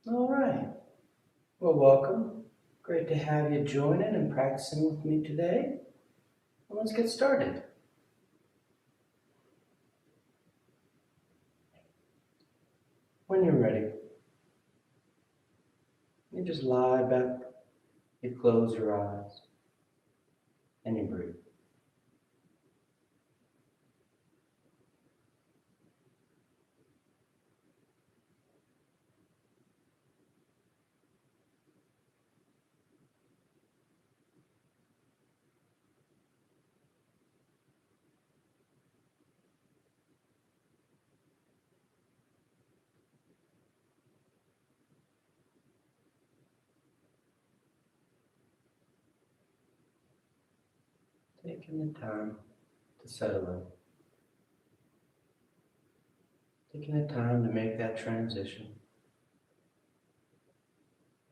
All right. Well, welcome. Great to have you joining and practicing with me today. Well, let's get started. When you're ready, you just lie back, you close your eyes, and you breathe. Taking the time to settle in. Taking the time to make that transition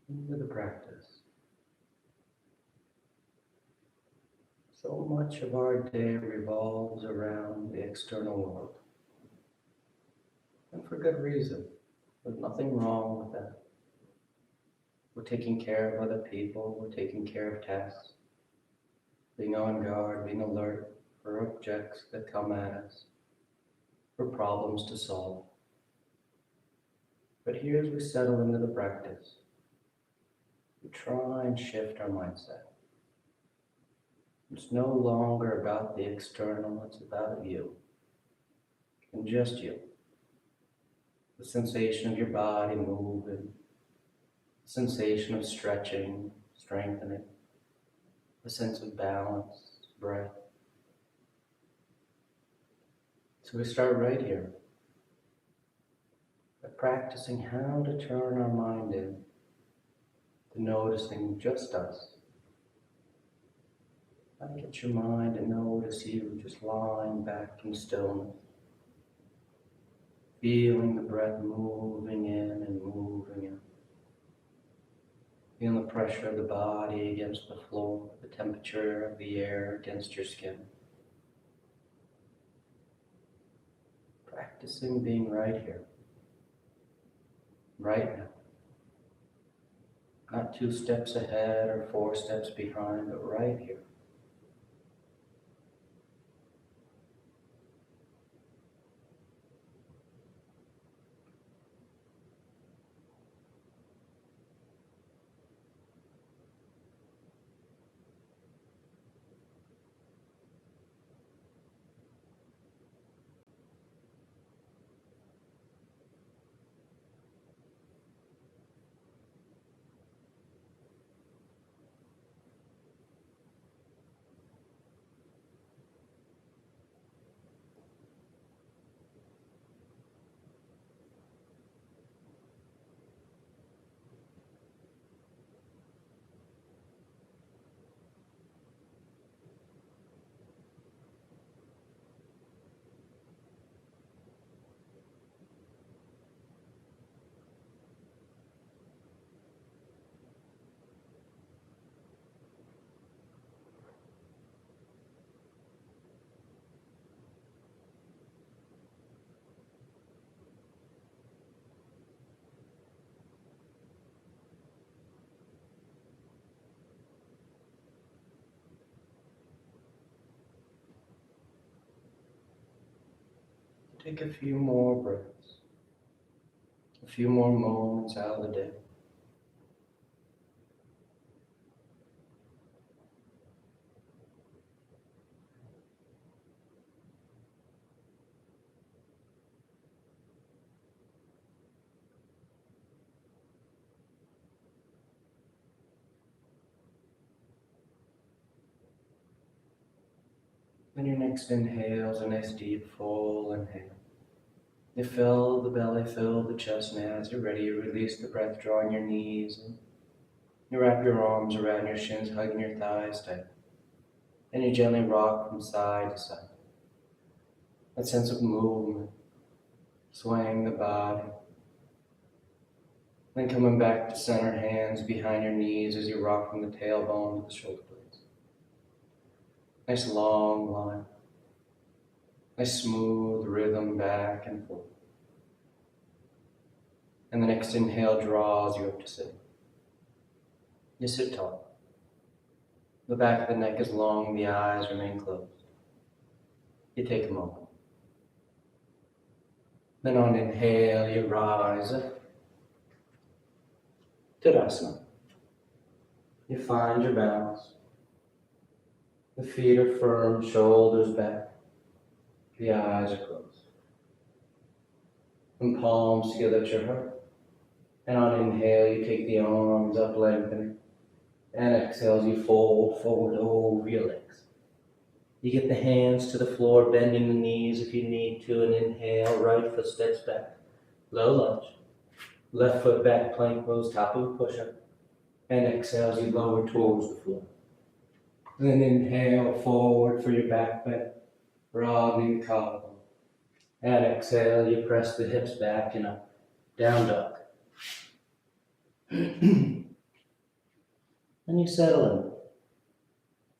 into the practice. So much of our day revolves around the external world. And for good reason. There's nothing wrong with that. We're taking care of other people, we're taking care of tasks, being on guard, being alert for objects that come at us, for problems to solve. But here as we settle into the practice, we try and shift our mindset. It's no longer about the external, it's about you, and just you. The sensation of your body moving, the sensation of stretching, strengthening, the sense of balance, breath. So we start right here by practicing how to turn our mind in to noticing just us. How to get your mind to notice you just lying back in stillness, feeling the breath moving in and moving out. Feeling the pressure of the body against the floor, the temperature of the air against your skin. Practicing being right here, right now. Not 2 steps ahead or 4 steps behind, but right here. Take a few more breaths, a few more moments out of the day. Then your next inhale is a nice deep full inhale. You fill the belly, fill the chest, and as you're ready, you release the breath, drawing your knees in. You wrap your arms around your shins, hugging your thighs tight. And you gently rock from side to side. That sense of movement, swaying the body. Then coming back to center, hands behind your knees as you rock from the tailbone to the shoulder blades. Nice long line. Nice smooth rhythm back and forth. And the next inhale draws you up to sitting. You sit tall. The back of the neck is long, the eyes remain closed. You take a moment. Then on inhale, you rise up. Tadasana. You find your balance. The feet are firm, shoulders back. The eyes are closed. And palms together at your heart. And on inhale, you take the arms up, lengthening. And exhale as you fold forward over your legs. You get the hands to the floor, bending the knees if you need to. And inhale, right foot steps back. Low lunge. Left foot back, plank pose, top of a push-up. And exhale as you lower towards the floor. Then inhale forward for your back bend, broadening the collarbone. And exhale, you press the hips back in a down dog. And you settle in.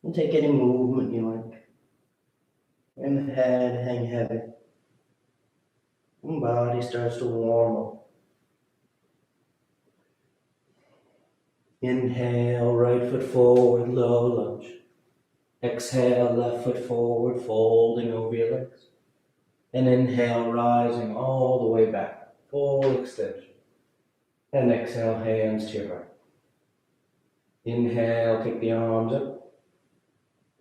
And take any movement you like. And the head hang heavy. And body starts to warm up. Inhale, right foot forward, low lunge. Exhale, left foot forward, folding over your legs. And inhale, rising all the way back, full extension. And exhale, hands to your right. Inhale, kick the arms up.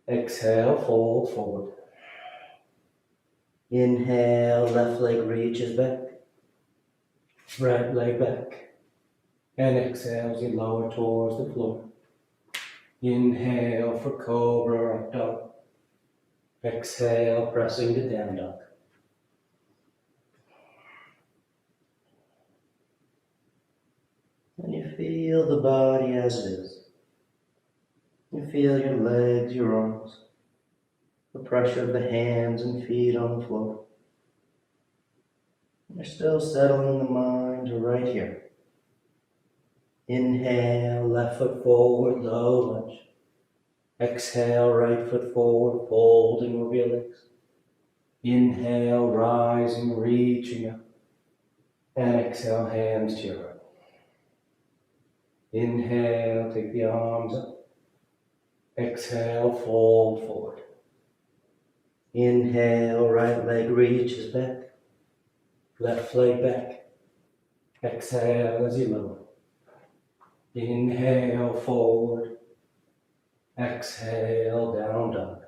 Exhale, fold forward. Inhale, left leg reaches back. Right leg back. And exhale as you lower towards the floor. Inhale for cobra up dog. Exhale, pressing to down dog. And you feel the body as it is. You feel your legs, your arms, the pressure of the hands and feet on the floor. You're still settling the mind right here. Inhale, left foot forward, low lunge. Exhale, right foot forward, folding over your legs. Inhale, rising, reaching up. And exhale, hands to your right. Inhale, take the arms up. Exhale, fold forward. Inhale, right leg reaches back. Left leg back. Exhale as you lower. Inhale, forward. Exhale, down dog.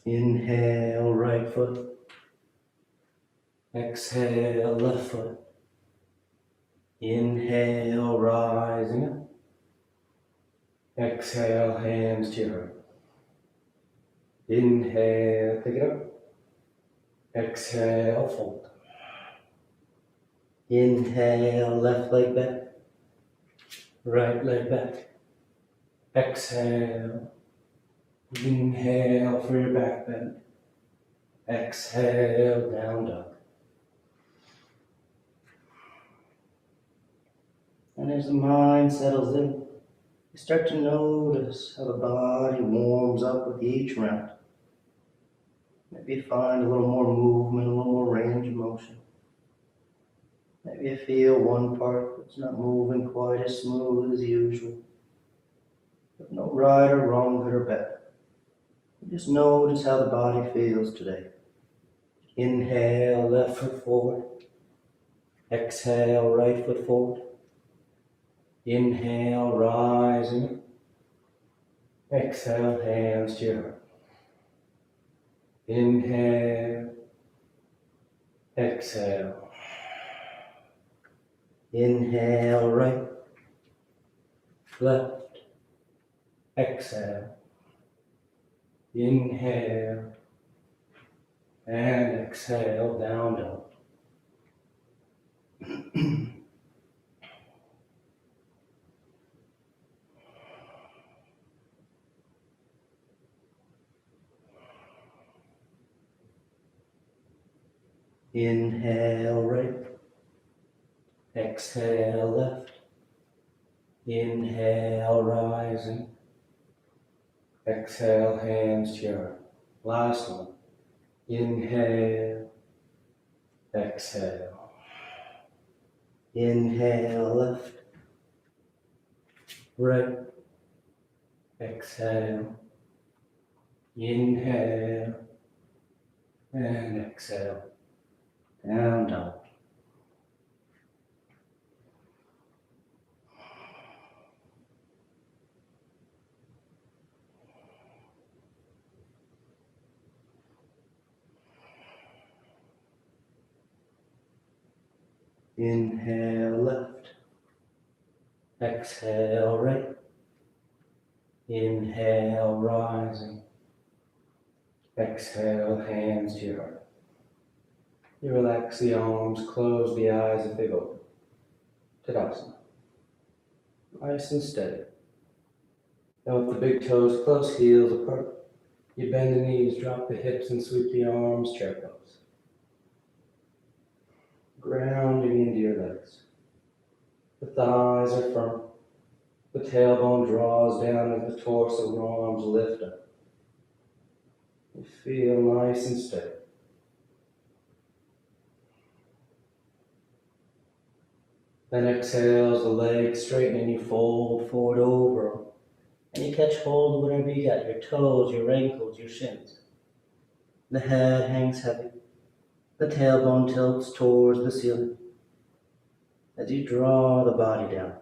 Inhale, right foot. Exhale, left foot. Inhale, rising up. Exhale, hands to your right. Inhale, pick it up. Exhale, fold. Inhale, left leg back. Right leg back. Exhale. Inhale for your back bend. Exhale, down dog. And as the mind settles in, you start to notice how the body warms up with each round. Maybe find a little more movement, a little more range of motion. Maybe you feel one part that's not moving quite as smooth as usual. But no right or wrong, good or bad. Just notice how the body feels today. Inhale, left foot forward. Exhale, right foot forward. Inhale, rising. Exhale, hands to your heart. Inhale. Exhale. Inhale, right. Left. Exhale. Inhale. And exhale, down dog. Inhale right. Exhale left. Inhale rising. Exhale hands to your heart. Last one. Inhale. Exhale. Inhale left. Right. Exhale. Inhale. And exhale. Down dog. Inhale left. Exhale right. Inhale rising. Exhale hands to your heart. You relax the arms, close the eyes if they've opened. Tadasana. Nice and steady. Now with the big toes close, heels apart. You bend the knees, drop the hips and sweep the arms, chair pose. Grounding into your legs. The thighs are firm. The tailbone draws down as the torso and arms lift up. You feel nice and steady. Then exhale as the legs straighten and you fold forward over them. And you catch hold of whatever you got, your toes, your ankles, your shins. The head hangs heavy. The tailbone tilts towards the ceiling as you draw the body down.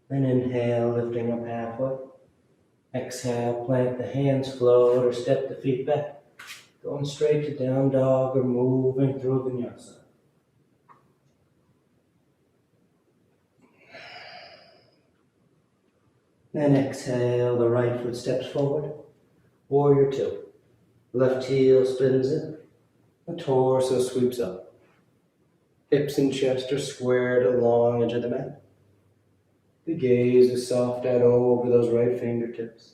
Then inhale, lifting up halfway. Exhale, plant the hands float or step the feet back. Going straight to down dog or moving through vinyasa. Then exhale, the right foot steps forward. Warrior two. Left heel spins in. The torso sweeps up. Hips and chest are squared along edge of the mat. The gaze is soft out over those right fingertips.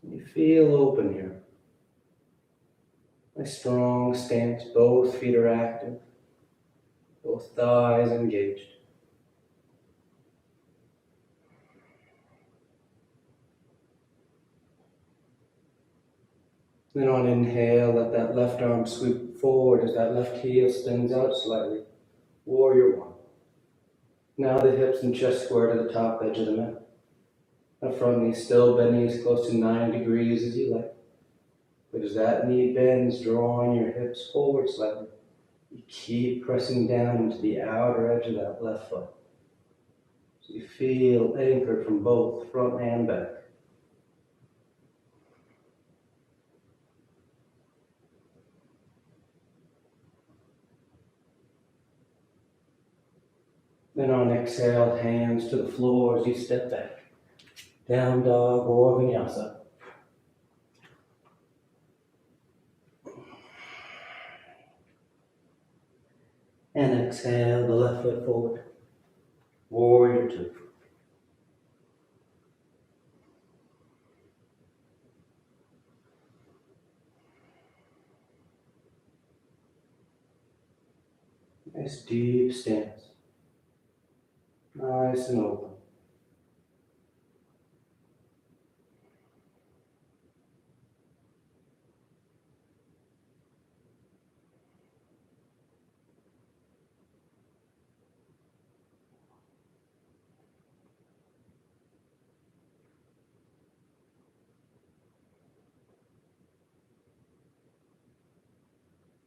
You feel open here. A strong stance, both feet are active, both thighs engaged. Then on inhale, let that left arm sweep forward as that left heel extends out slightly. Warrior one. Now the hips and chest square to the top edge of the mat. The front knee still bending as close to 9 degrees as you like. But as that knee bends, drawing your hips forward slightly, you keep pressing down into the outer edge of that left foot. So you feel anchored from both front and back. Then on exhale, hands to the floor as you step back. Down dog or vinyasa. And exhale, the left foot forward. Warrior two. Nice deep stance. Nice and open.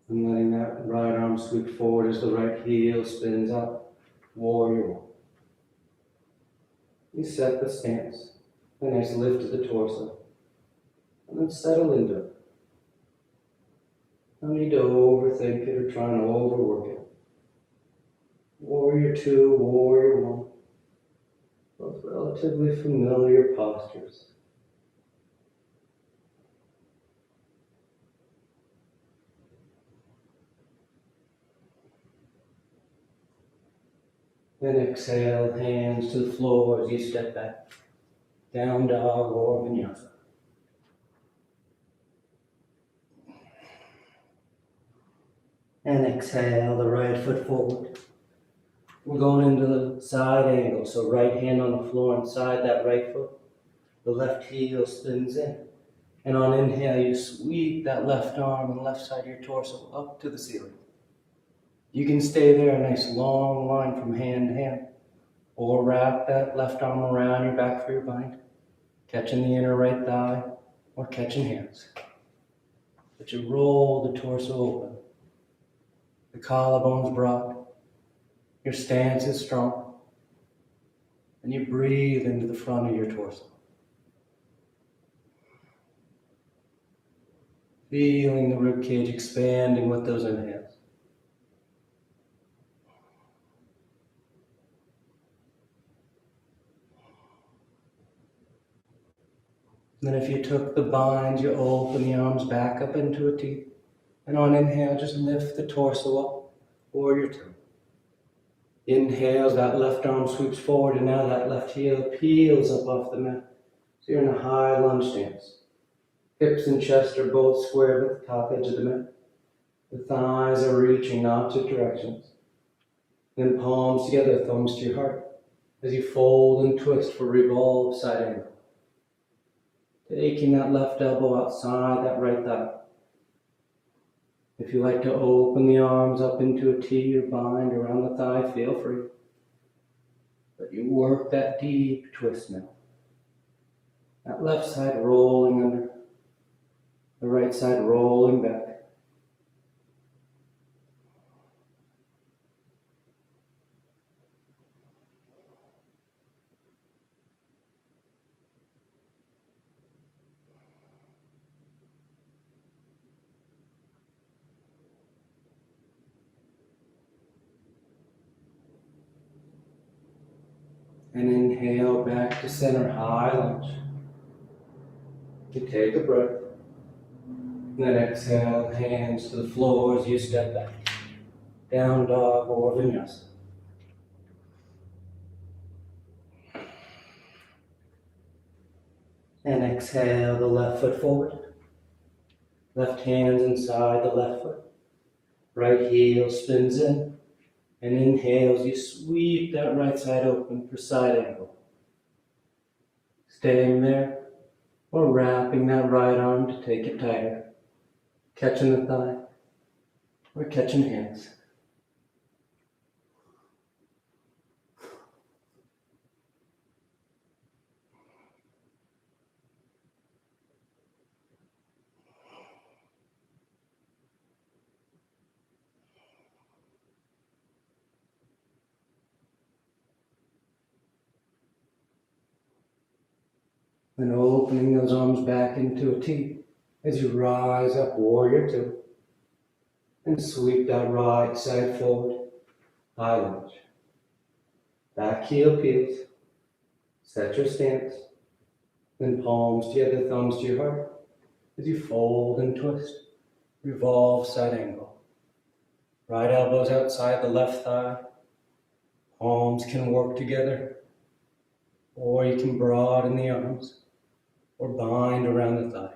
And letting that right arm sweep forward as the right heel spins up. Warrior one. You set the stance. A nice lift to the torso. And then settle into it. No need to overthink it or try and overwork it. Warrior two, warrior one. Both relatively familiar postures. Then exhale, hands to the floor as you step back. Down dog or vinyasa. And exhale the right foot forward. We're going into the side angle, so right hand on the floor inside that right foot. The left heel spins in. And on inhale, you sweep that left arm and left side of your torso up to the ceiling. You can stay there, a nice long line from hand to hand. Or wrap that left arm around your back for your bind. Catching the inner right thigh, or catching hands. But you roll the torso open. The collarbone's broad. Your stance is strong. And you breathe into the front of your torso. Feeling the ribcage expanding with those inhales. And then if you took the bind, you open the arms back up into a T. And on inhale, just lift the torso up, warrior two. Inhales, that left arm sweeps forward, and now that left heel peels up off the mat. So you're in a high lunge stance. Hips and chest are both squared with the top edge of the mat. The thighs are reaching in opposite directions. Then palms together, thumbs to your heart, as you fold and twist for revolve side angle. Taking that left elbow outside that right thigh. If you like to open the arms up into a T or bind around the thigh, feel free. But you work that deep twist now. That left side rolling under. The right side rolling back. And inhale back to center, high lunge. You take a breath. And then exhale, hands to the floor as you step back. Down dog or vinyasa. And exhale the left foot forward. Left hand's inside the left foot. Right heel spins in. And inhales, you sweep that right side open for side angle. Staying there, or wrapping that right arm to take it tighter. Catching the thigh, or catching hands. And opening those arms back into a T as you rise up, warrior two. And sweep that right side forward, high lunge. Back heel peels. Set your stance. Then palms together, thumbs to your heart. As you fold and twist, revolve side angle. Right elbows outside the left thigh. Palms can work together. Or you can broaden the arms. Or bind around the thigh.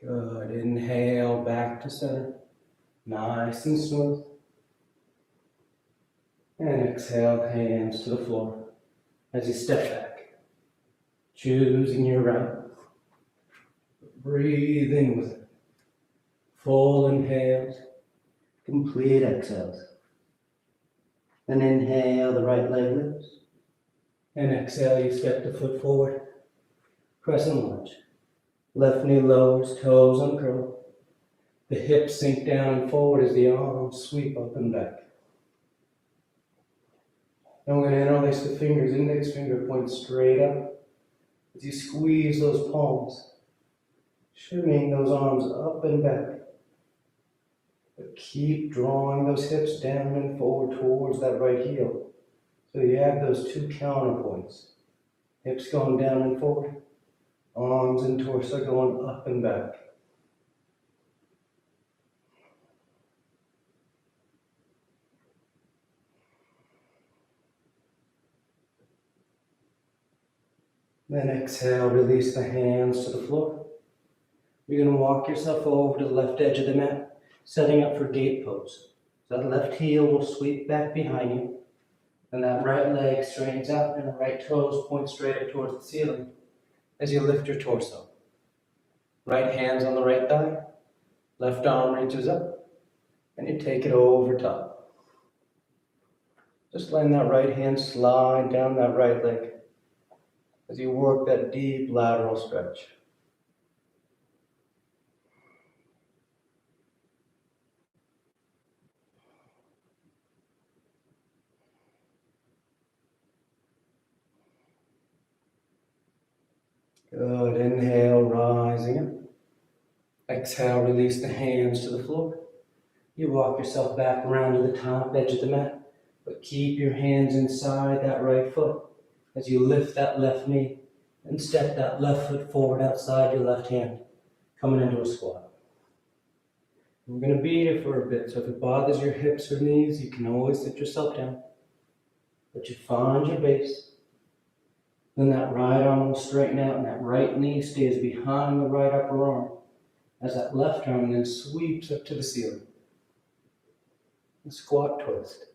Good. Inhale back to center. Nice and smooth. And exhale, hands to the floor as you step back. Choosing your right. Breathing with it. Full inhales. Complete exhales. Then inhale, the right leg lifts. And exhale, you step the foot forward. Crescent lunge. Left knee lowers, toes uncurl. The hips sink down and forward as the arms sweep up and back. And we're going to interlace the fingers. Index finger points straight up as you squeeze those palms Shimmying those arms up and back. But keep drawing those hips down and forward towards that right heel. So you have those two counterpoints. Hips going down and forward. Arms and torso going up and back. Then exhale, release the hands to the floor. You're going to walk yourself over to the left edge of the mat, setting up for gate pose. So that left heel will sweep back behind you, and that right leg straightens out, and the right toes point straight up towards the ceiling as you lift your torso. Right hand's on the right thigh, left arm reaches up, and you take it over top. Just letting that right hand slide down that right leg as you work that deep lateral stretch. Good, inhale, rising up. Exhale, release the hands to the floor. You walk yourself back around to the top edge of the mat, but keep your hands inside that right foot as you lift that left knee and step that left foot forward outside your left hand, coming into a squat. We're going to be here for a bit, so if it bothers your hips or knees, you can always sit yourself down. But you find your base. Then that right arm will straighten out and that right knee stays behind the right upper arm as that left arm then sweeps up to the ceiling. A squat twist.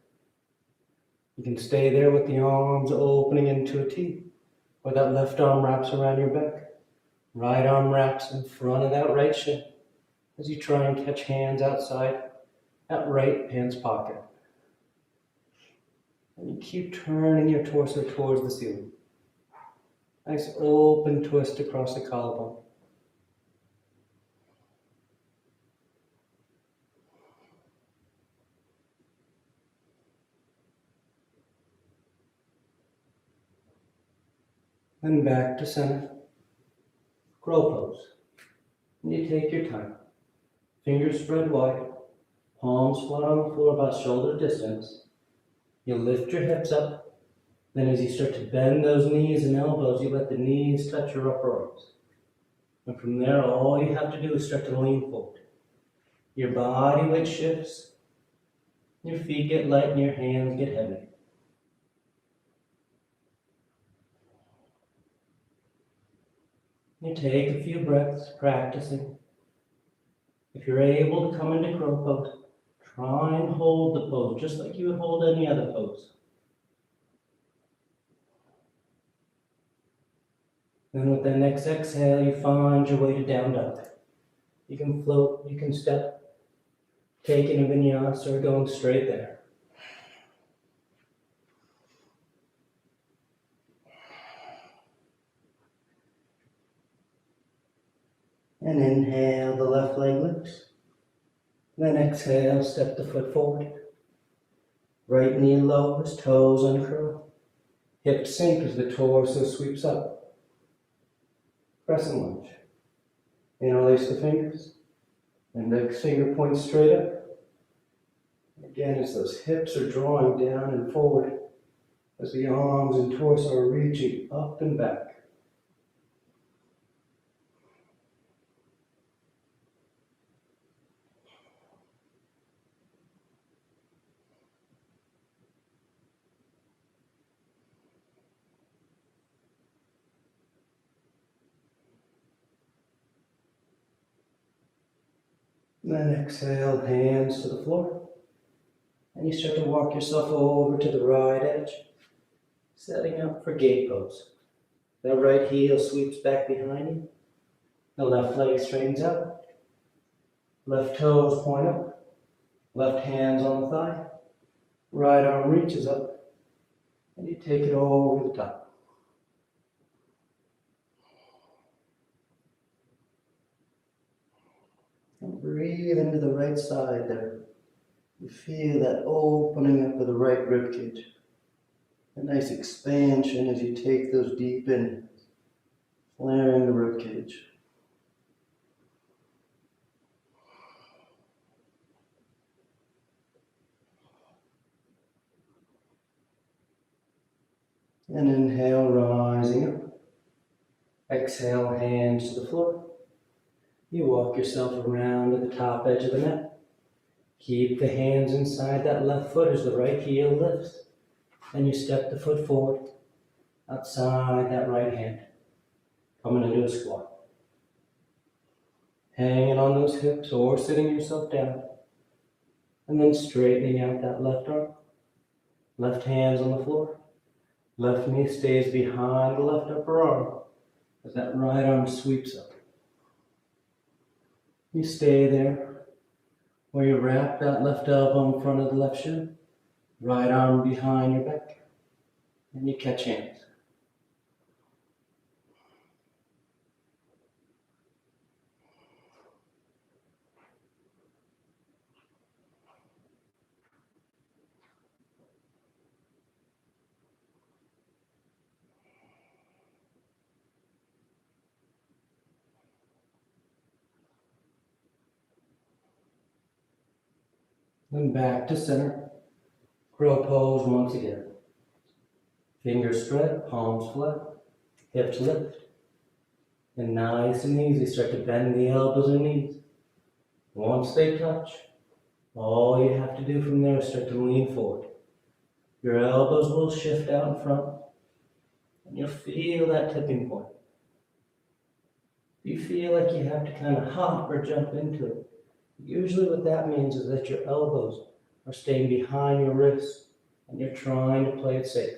You can stay there with the arms opening into a T, or that left arm wraps around your back. Right arm wraps in front of that right shin as you try and catch hands outside that right pants pocket. And you keep turning your torso towards the ceiling. Nice open twist across the collarbone. Then back to center. Crow pose. And you take your time. Fingers spread wide. Palms flat on the floor about shoulder distance. You lift your hips up. Then as you start to bend those knees and elbows, you let the knees touch your upper arms. And from there, all you have to do is start to lean forward. Your body weight shifts. Your feet get light and your hands get heavy. You take a few breaths, practicing. If you're able to come into crow pose, try and hold the pose just like you would hold any other pose. Then with the next exhale, you find your way to down dog. You can float, you can step, taking a vinyasa or going straight there. And inhale, the left leg lifts. Then exhale, step the foot forward. Right knee lowers, toes uncurl. Hips sink as the torso sweeps up. Crescent lunge. Interlace the fingers. Index finger points straight up. Again, as those hips are drawing down and forward, as the arms and torso are reaching up and back. Then exhale, hands to the floor. And you start to walk yourself over to the right edge, setting up for gate pose. The right heel sweeps back behind you. The left leg straightens out. Left toes point up. Left hand's on the thigh. Right arm reaches up. And you take it over the top. And breathe into the right side there. You feel that opening up of the right rib cage. A nice expansion as you take those deep inhales, flaring the rib cage. And inhale, rising up. Exhale, hands to the floor. You walk yourself around to the top edge of the mat. Keep the hands inside that left foot as the right heel lifts. And you step the foot forward, outside that right hand. Coming into a squat. Hanging on those hips or sitting yourself down. And then straightening out that left arm. Left hand's on the floor. Left knee stays behind the left upper arm as that right arm sweeps up. You stay there, where you wrap that left elbow in front of the left shin, right arm behind your back, and you catch hands. Then back to center. Crow pose once again. Fingers spread, palms flat, hips lift. And nice and easy, start to bend the elbows and knees. Once they touch, all you have to do from there is start to lean forward. Your elbows will shift out in front, and you'll feel that tipping point. You feel like you have to kind of hop or jump into it. Usually what that means is that your elbows are staying behind your wrists and you're trying to play it safe,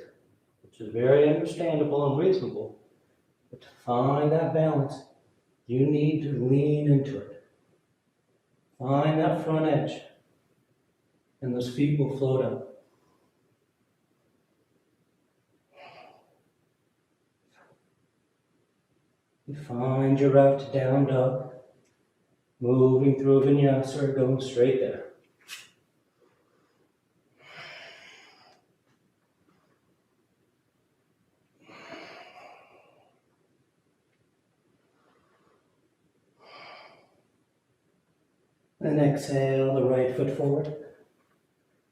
which is very understandable and reasonable. But to find that balance, you need to lean into it. Find that front edge and those feet will float up. You find your route to down dog. Moving through vinyasa or going straight there. And exhale the right foot forward.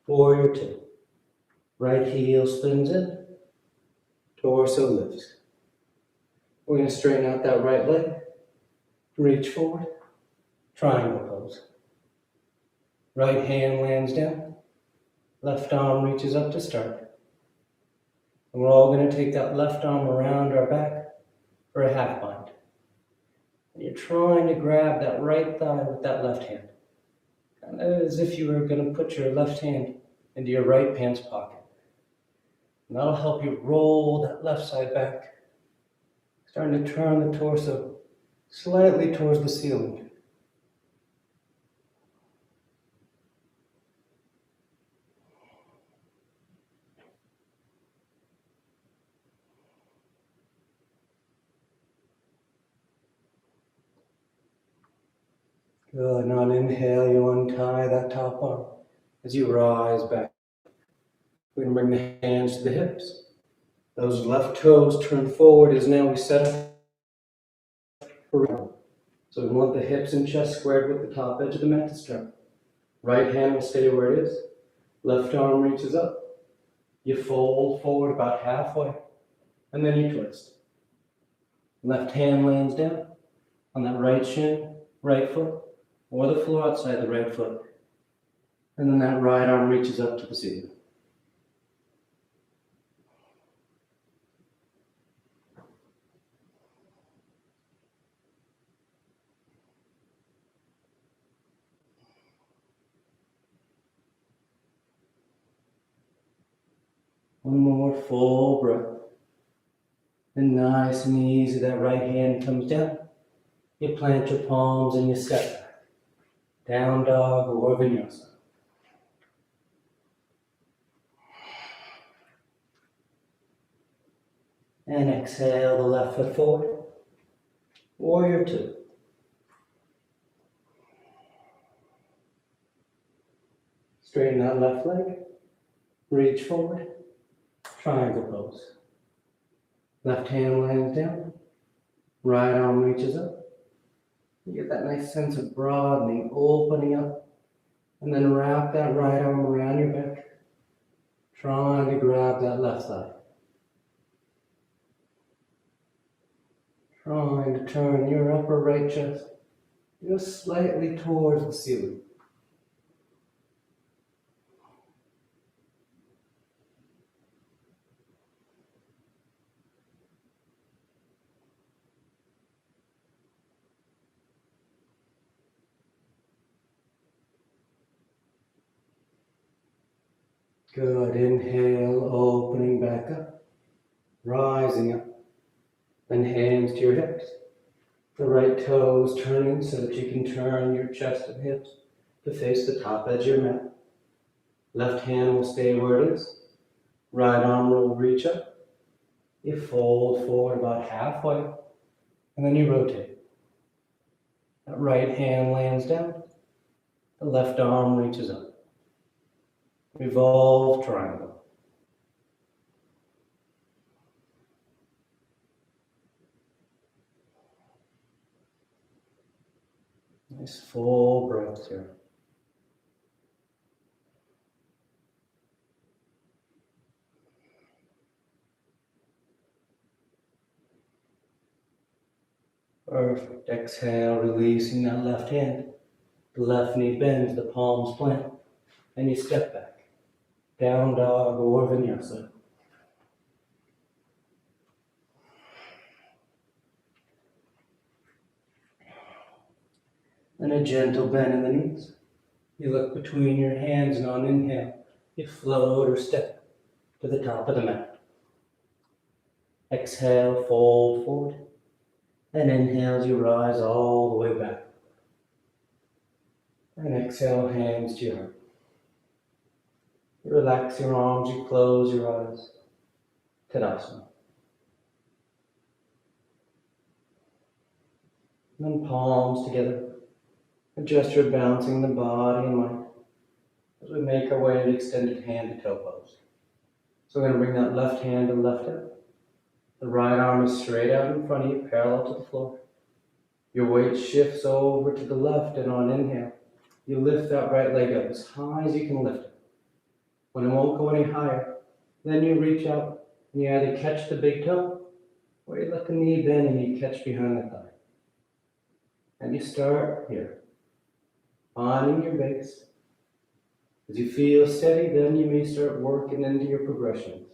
Warrior two. Right heel spins in. Torso lifts. We're going to straighten out that right leg. Reach forward. Triangle pose. Right hand lands down. Left arm reaches up to start. And we're all going to take that left arm around our back for a half bind. And you're trying to grab that right thigh with that left hand. Kind of as if you were going to put your left hand into your right pants pocket. And that'll help you roll that left side back. Starting to turn the torso slightly towards the ceiling. Good. Now on inhale, you untie that top arm as you rise back. We're going to bring the hands to the hips. Those left toes turn forward as now we set up for round. So we want the hips and chest squared with the top edge of the mat to start. Right hand will stay where it is. Left arm reaches up. You fold forward about halfway, and then you twist. Left hand lands down on that right shin, right foot, or the floor outside the right foot. And then that right arm reaches up to the ceiling. One more full breath. And nice and easy, that right hand comes down. You plant your palms and you step back. Down dog or vinyasa. And exhale the left foot forward. Warrior two. Straighten that left leg. Reach forward. Triangle pose. Left hand lands down. Right arm reaches up. You get that nice sense of broadening, opening up. And then wrap that right arm around your back. Trying to grab that left thigh. Trying to turn your upper right chest just slightly towards the ceiling. Good. Inhale, opening back up, rising up. Then hands to your hips. The right toes turning so that you can turn your chest and hips to face the top edge of your mat. Left hand will stay where it is. Right arm will reach up. You fold forward about halfway, and then you rotate. That right hand lands down. The left arm reaches up. Revolve triangle. Nice full breath here. Perfect. Exhale, releasing that left hand. The left knee bends, the palms plant, and you step back. Down dog or vinyasa. And a gentle bend in the knees. You look between your hands, and on inhale, you float or step to the top of the mat. Exhale, fold forward. And inhale as you rise all the way back. And exhale, hands to your heart. You relax your arms, you close your eyes. Tadasana. And then palms together. Adjust your balancing the body and mind as we make our way into extended hand to toe pose. So we're going to bring that left hand to the left hip. The right arm is straight out in front of you, parallel to the floor. Your weight shifts over to the left, and on inhale, you lift that right leg up as high as you can lift it. When it won't go any higher, then you reach out and you either catch the big toe or you let the knee bend and you catch behind the thigh. And you start here. Finding your base. As you feel steady, then you may start working into your progressions.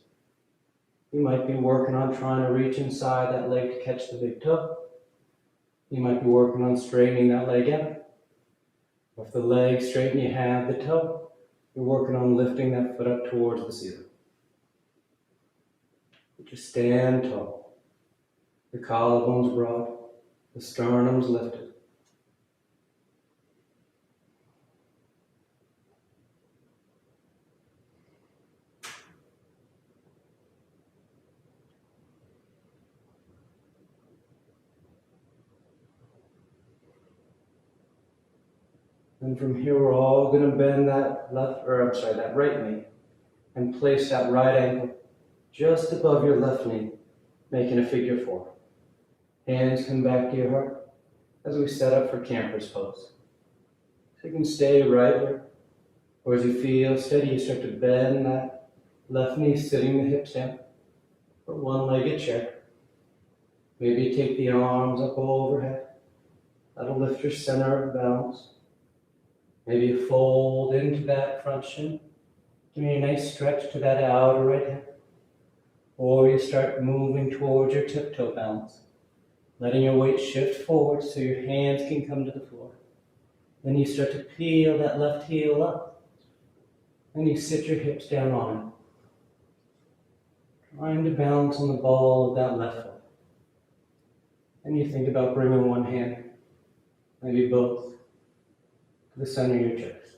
You might be working on trying to reach inside that leg to catch the big toe. You might be working on straightening that leg out. If the leg straight and you have the toe, you're working on lifting that foot up towards the ceiling. Just stand tall. The collarbone's broad, the sternum's lifted. And from here, we're all going to bend that that right knee and place that right ankle just above your left knee, making a figure four. Hands come back to your heart as we set up for camper's pose. So you can stay right here, or as you feel steady, you start to bend that left knee, sitting the hips down for one-legged chair. Maybe you take the arms up overhead. That'll lift your center of balance. Maybe you fold into that front shin. Give me a nice stretch to that outer right hip. Or you start moving towards your tiptoe balance, letting your weight shift forward so your hands can come to the floor. Then you start to peel that left heel up. And you sit your hips down on it. Trying to balance on the ball of that left foot. And you think about bringing one hand, maybe both, to the center of your chest.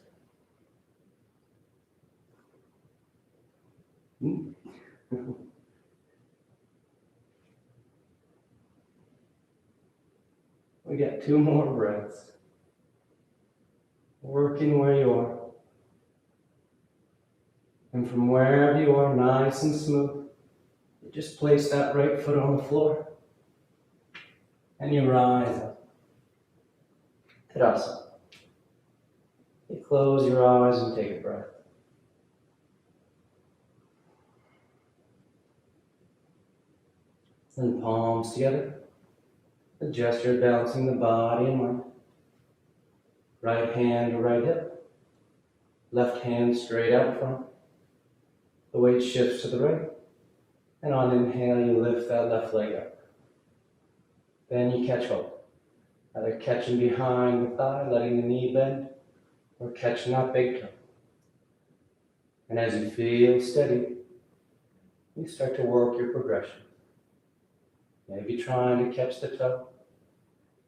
We got 2 more breaths. Working where you are. And from wherever you are, nice and smooth, you just place that right foot on the floor. And you rise up. Tadasana. You close your eyes and take a breath. Then palms together. The gesture balancing the body and mind. Right hand to right hip. Left hand straight out front. The weight shifts to the right. And on inhale, you lift that left leg up. Then you catch hold. Either catching behind the thigh, letting the knee bend, or catching that big toe. And as you feel steady, you start to work your progression. Maybe trying to catch the toe.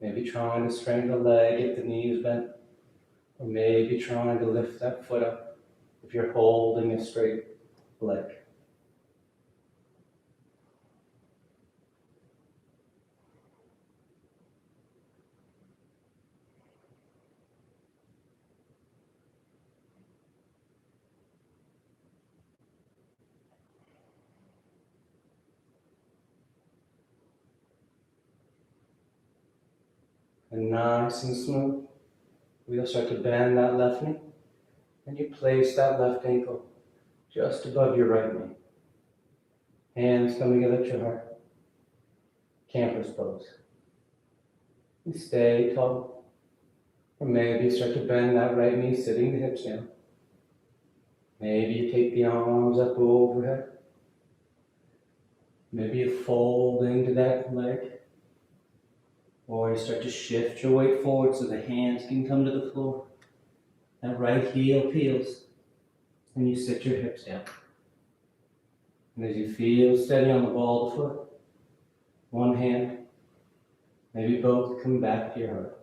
Maybe trying to straighten the leg if the knee is bent. Or maybe trying to lift that foot up if you're holding a straight leg. And nice and smooth, we'll start to bend that left knee, and you place that left ankle just above your right knee. Hands come together at your heart. Camper's pose. You stay tall, or maybe you start to bend that right knee, sitting the hips down. Maybe you take the arms up overhead. Maybe you fold into that leg. Or you start to shift your weight forward so the hands can come to the floor. That right heel peels, and you sit your hips down. And as you feel steady on the ball of the foot, one hand, maybe both, come back to your heart.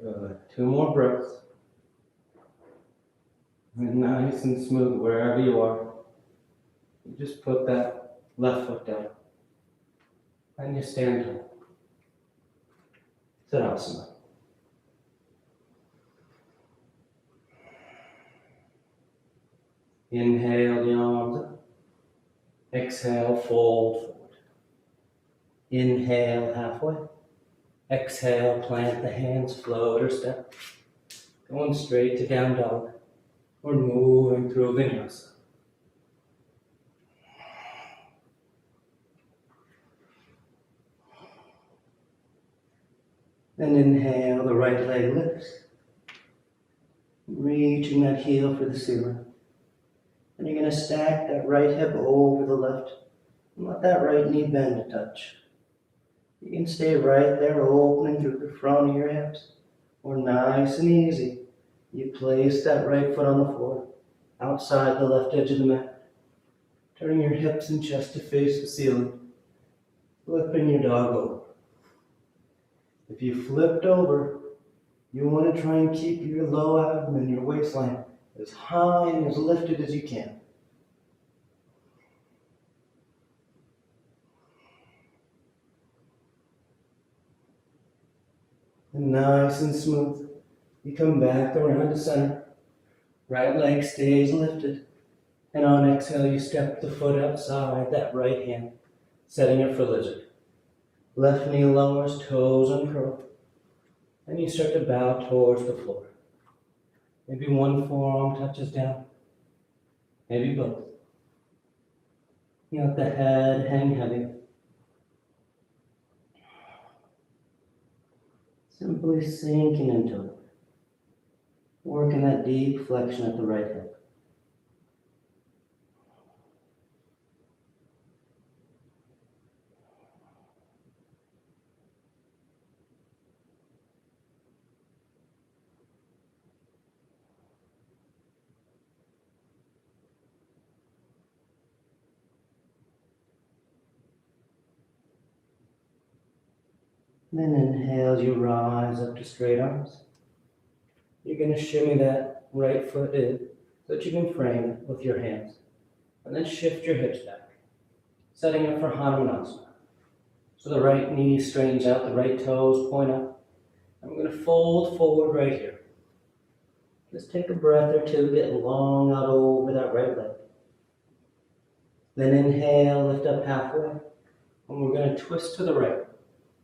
Good. 2 more breaths. And nice and smooth wherever you are. You just put that left foot down. And you stand tall. Tadasana. Inhale the arms up. Exhale, fold forward. Inhale halfway. Exhale, plant the hands, float or step. Going straight to down dog. Or moving through vinyasa. Then inhale, the right leg lifts. Reaching that heel for the ceiling. And you're going to stack that right hip over the left. And let that right knee bend a touch. You can stay right there, opening through the front of your hips. Or nice and easy, you place that right foot on the floor, outside the left edge of the mat. Turning your hips and chest to face the ceiling. Flipping your dog over. If you flipped over, you want to try and keep your low abdomen, your waistline, as high and as lifted as you can. And nice and smooth, you come back around to center. Right leg stays lifted. And on exhale, you step the foot outside that right hand, setting it for lizard. Left knee lowers, toes uncurl. And you start to bow towards the floor. Maybe one forearm touches down. Maybe both. You let the head hang heavy. Simply sinking into it. Working that deep flexion at the right hip. Then inhale, you rise up to straight arms. You're going to shimmy that right foot in so that you can frame it with your hands. And then shift your hips back, setting up for Hanumanasana. So the right knee straightens out, the right toes point up. And we're going to fold forward right here. Just take a breath or two, get long out over that right leg. Then inhale, lift up halfway. And we're going to twist to the right.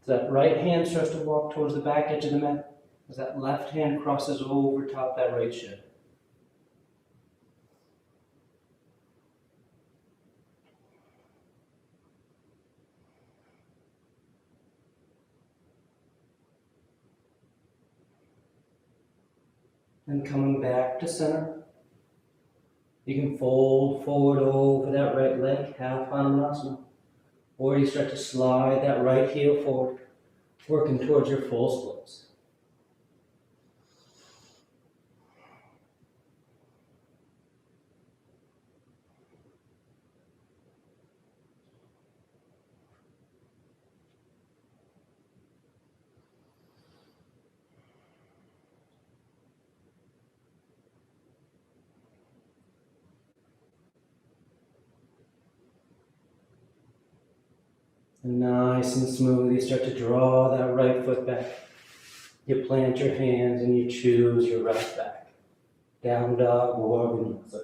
So that right hand starts to walk towards the back edge of the mat as that left hand crosses over top that right shin. And coming back to center, you can fold forward over that right leg, half Ananasana, or you start to slide that right heel forward, working towards your full splits. And nice and smooth, you start to draw that right foot back. You plant your hands and you choose your right back. Down dog or vinyasa.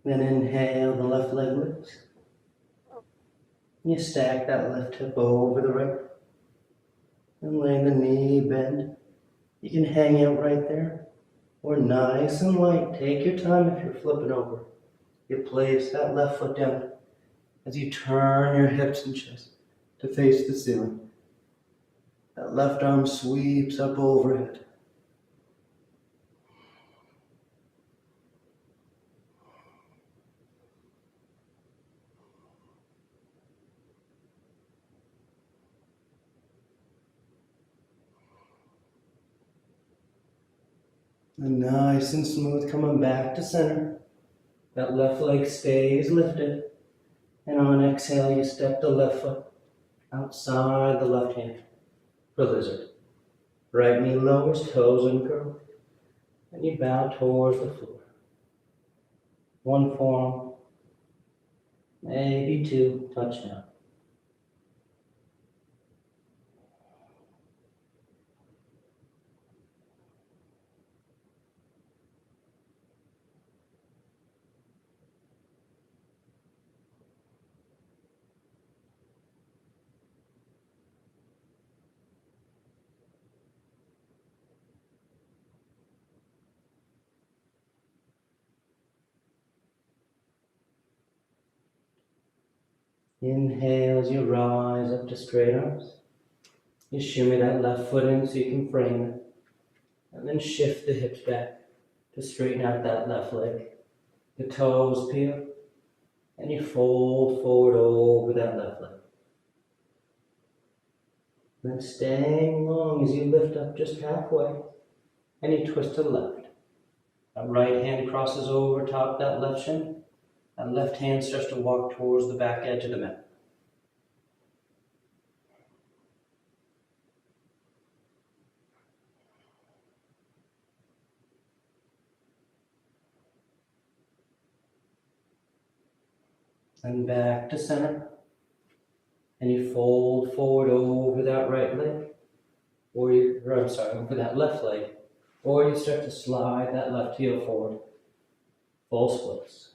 Then inhale, the left leg lifts. You stack that left hip over the right. And letting the knee bend. You can hang out right there. Or nice and light, take your time if you're flipping over. You place that left foot down as you turn your hips and chest to face the ceiling. That left arm sweeps up overhead. And nice and smooth, coming back to center. That left leg stays lifted. And on exhale, you step the left foot outside the left hand for lizard. Right knee lowers, toes uncurl. And you bow towards the floor. One forearm, maybe two, touch down. Inhale as you rise up to straight arms. You shimmy that left foot in so you can frame it. And then shift the hips back to straighten out that left leg. The toes peel. And you fold forward over that left leg. Then staying long as you lift up just halfway. And you twist to the left. That right hand crosses over top that left shin. That left hand starts to walk towards the back edge of the mat. And back to center. And you fold forward over that right leg. Over that left leg. Or you start to slide that left heel forward. Full splits.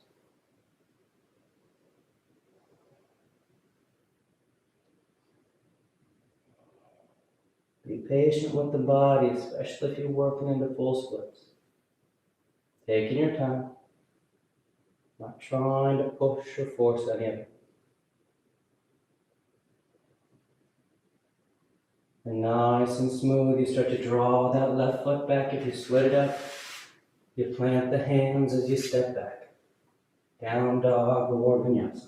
Be patient with the body, especially if you're working into full splits. Taking your time. Not trying to push or force any of it. And nice and smooth, you start to draw that left foot back. If you split it up, you plant the hands as you step back. Down dog or vinyasa.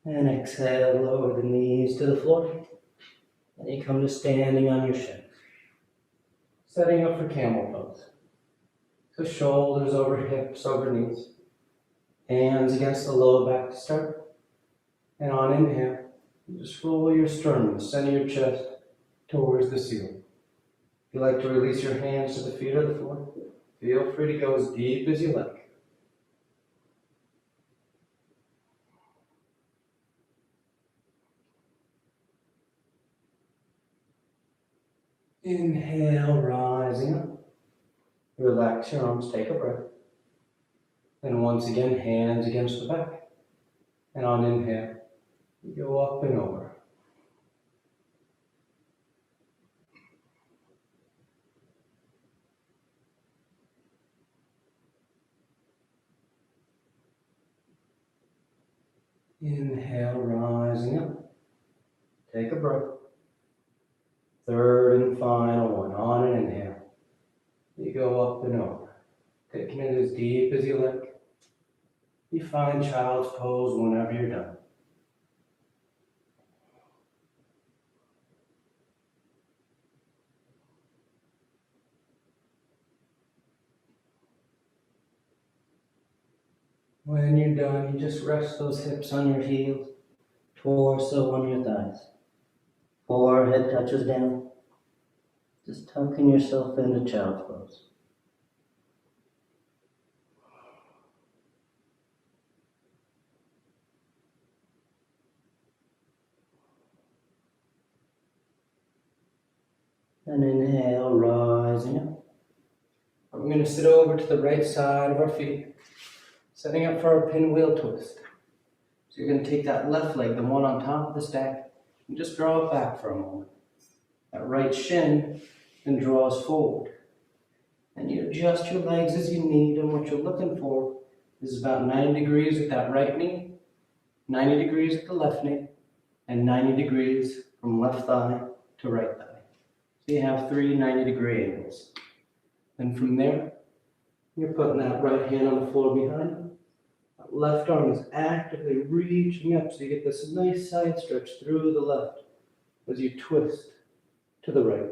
And exhale, lower the knees to the floor. And you come to standing on your shins. Setting up for camel pose. So shoulders over hips, over knees. Hands against the lower back to start. And on inhale, just roll your sternum, center your chest towards the ceiling. If you like to release your hands to the feet or the floor, feel free to go as deep as you like. Inhale, rising up. Relax your arms, take a breath. And once again, hands against the back. And on inhale, you go up and over. Inhale, rising up. Take a breath. Third and final one. On an inhale, you go up and over. Taking it as deep as you like. You find child's pose whenever you're done. When you're done, you just rest those hips on your heels, torso on your thighs. Forehead touches down. Just tucking yourself into child's pose. And inhale, rising up. We're going to sit over to the right side of our feet, setting up for our pinwheel twist. So you're going to take that left leg, the one on top of the stack, and just draw it back for a moment. That right shin then draws forward. And you adjust your legs as you need, and what you're looking for is about 90 degrees with that right knee, 90 degrees with the left knee, and 90 degrees from left thigh to right thigh. So you have 3 90-degree angles. And from there, you're putting that right hand on the floor behind you. That left arm is actively reaching up, so you get this nice side stretch through the left as you twist to the right.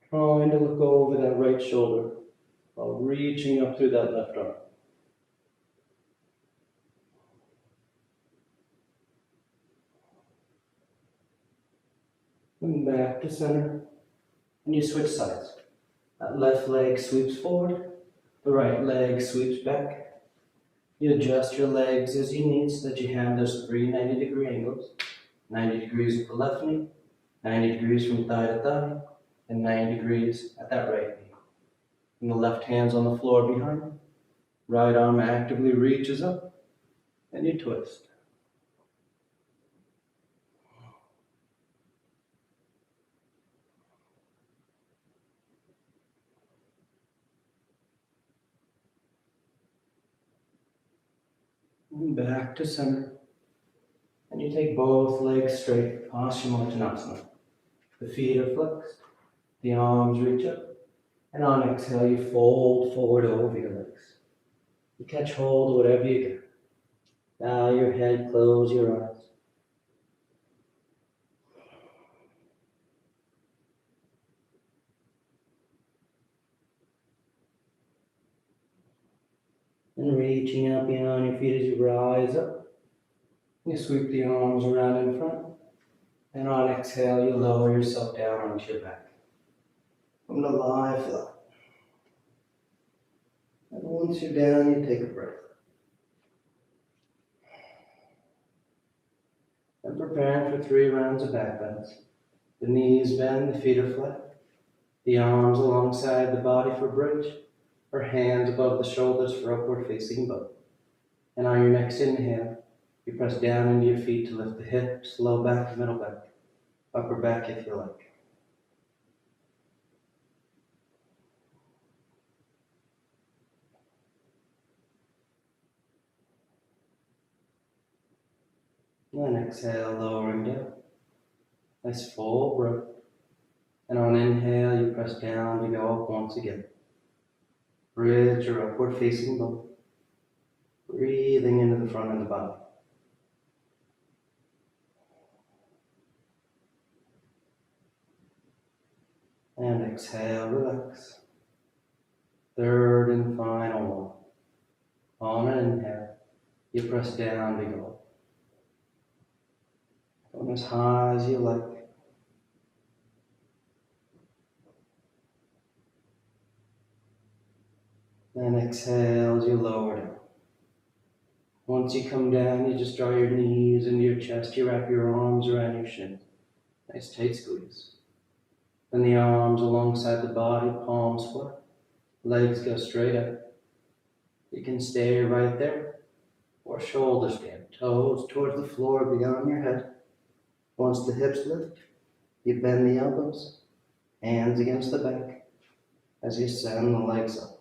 Trying to look over that right shoulder while reaching up through that left arm. And back to center. And you switch sides. That left leg sweeps forward, the right leg sweeps back. You adjust your legs as you need so that you have those 3 90-degree angles. 90 degrees with the left knee, 90 degrees from thigh to thigh, and 90 degrees at that right knee. And the left hand's on the floor behind you. Right arm actively reaches up, and you twist. And back to center. And you take both legs straight, Paschimottanasana. The feet are flexed, the arms reach up, and on exhale you fold forward over your legs. You catch hold of whatever you get. Bow your head, close your eyes. And reaching up beyond your feet as you rise up. You sweep the arms around in front. And on exhale, you lower yourself down onto your back. Come to lie flat. And once you're down, you take a breath. And preparing for 3 rounds of back bends. The knees bend, the feet are flat. The arms alongside the body for bridge, or hands above the shoulders for upward facing bow. And on your next inhale, you press down into your feet to lift the hips, low back, middle back, upper back if you like. And exhale, lowering down. Nice full breath. And on inhale, you press down to go up once again. Bridge or upward facing bow. Breathing into the front of the body. And exhale, relax. Third and final one. On an inhale, you press down to go. Going as high as you like. And exhale as you lower down. Once you come down, you just draw your knees into your chest. You wrap your arms around your shins. Nice tight squeeze. Then the arms alongside the body, palms flat, legs go straight up. You can stay right there, or shoulder stand, toes towards the floor beyond your head. Once the hips lift, you bend the elbows, hands against the back, as you send the legs up.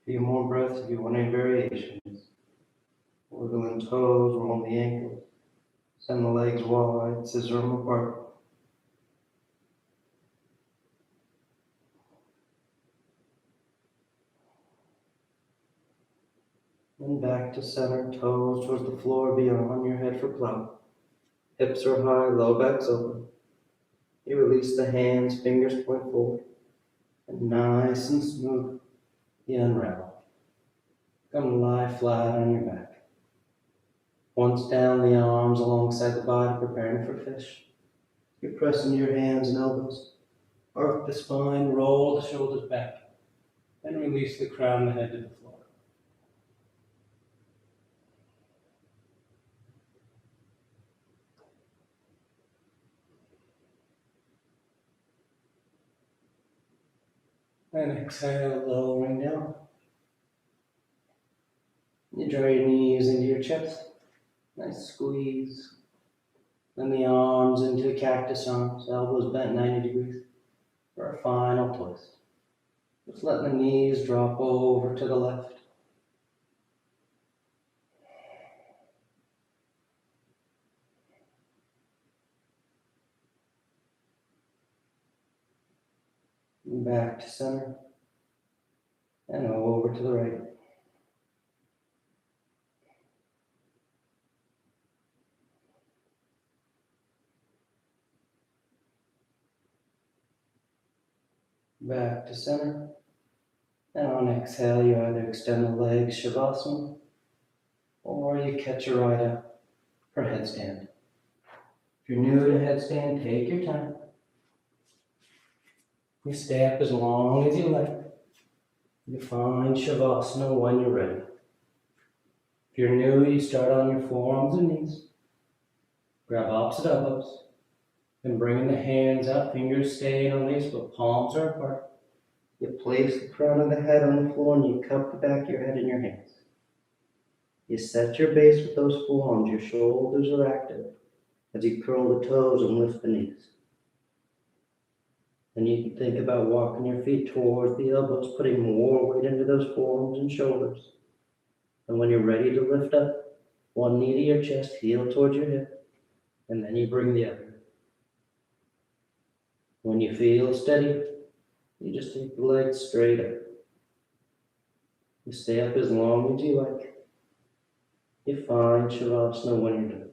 A few more breaths if you want any variations. Wiggling toes, roll the ankles, send the legs wide, scissor them apart. Then back to center, toes towards the floor beyond your head for plow. Hips are high, low back's open. You release the hands, fingers point forward, and nice and smooth, you unravel. Come lie flat on your back. Once down, the arms alongside the body, preparing for fish. You press into your hands and elbows, arc the spine, roll the shoulders back, and release the crown of the head to the floor. And exhale, lowering down. You draw your knees into your chest. Nice squeeze. Then the arms into cactus arms, elbows bent 90 degrees for a final twist. Just let the knees drop over to the left. And back to center. And over to the right. Back to center. And on exhale, you either extend the legs, Shavasana, or you catch your right up for headstand. If you're new to headstand, take your time. You stay up as long as you like. You find Shavasana when you're ready. If you're new, you start on your forearms and knees. Grab opposite elbows. Then bringing the hands up, fingers staying on these, but palms are apart. You place the crown of the head on the floor and you cup the back of your head in your hands. You set your base with those forearms. Your shoulders are active as you curl the toes and lift the knees. Then you can think about walking your feet towards the elbows, putting more weight into those forearms and shoulders. And when you're ready to lift up, one knee to your chest, heel towards your hip, and then you bring the other. When you feel steady, you just take the legs straight up. You stay up as long as you like. You find Shavasana when you're done.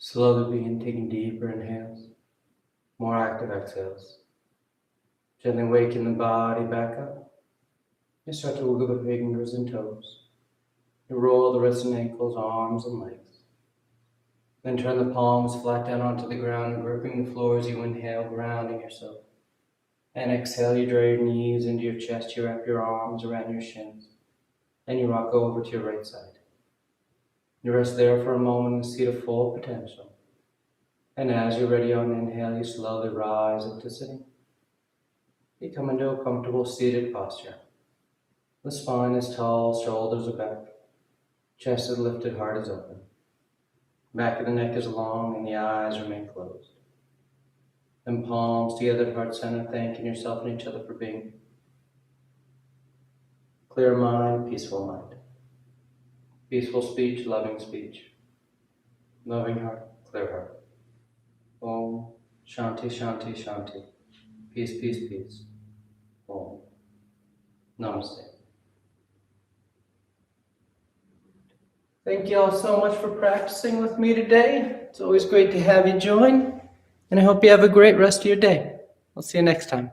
Slowly begin taking deeper inhales, more active exhales. Gently waking the body back up. You start to wiggle the fingers and toes. You roll the wrists and ankles, arms and legs. Then turn the palms flat down onto the ground, gripping the floor as you inhale, grounding yourself. And exhale, you draw your knees into your chest, you wrap your arms around your shins, and you rock over to your right side. You rest there for a moment and see the full potential. And as you're ready on inhale, you slowly rise up to sitting. You come into a comfortable seated posture. The spine is tall, shoulders are back, chest is lifted, heart is open. Back of the neck is long and the eyes remain closed. Then palms together at heart center, thanking yourself and each other for being here. Clear mind, peaceful mind. Peaceful speech, loving speech. Loving heart, clear heart. Om Shanti Shanti Shanti. Peace, peace, peace. Om. Namaste. Thank you all so much for practicing with me today. It's always great to have you join. And I hope you have a great rest of your day. I'll see you next time.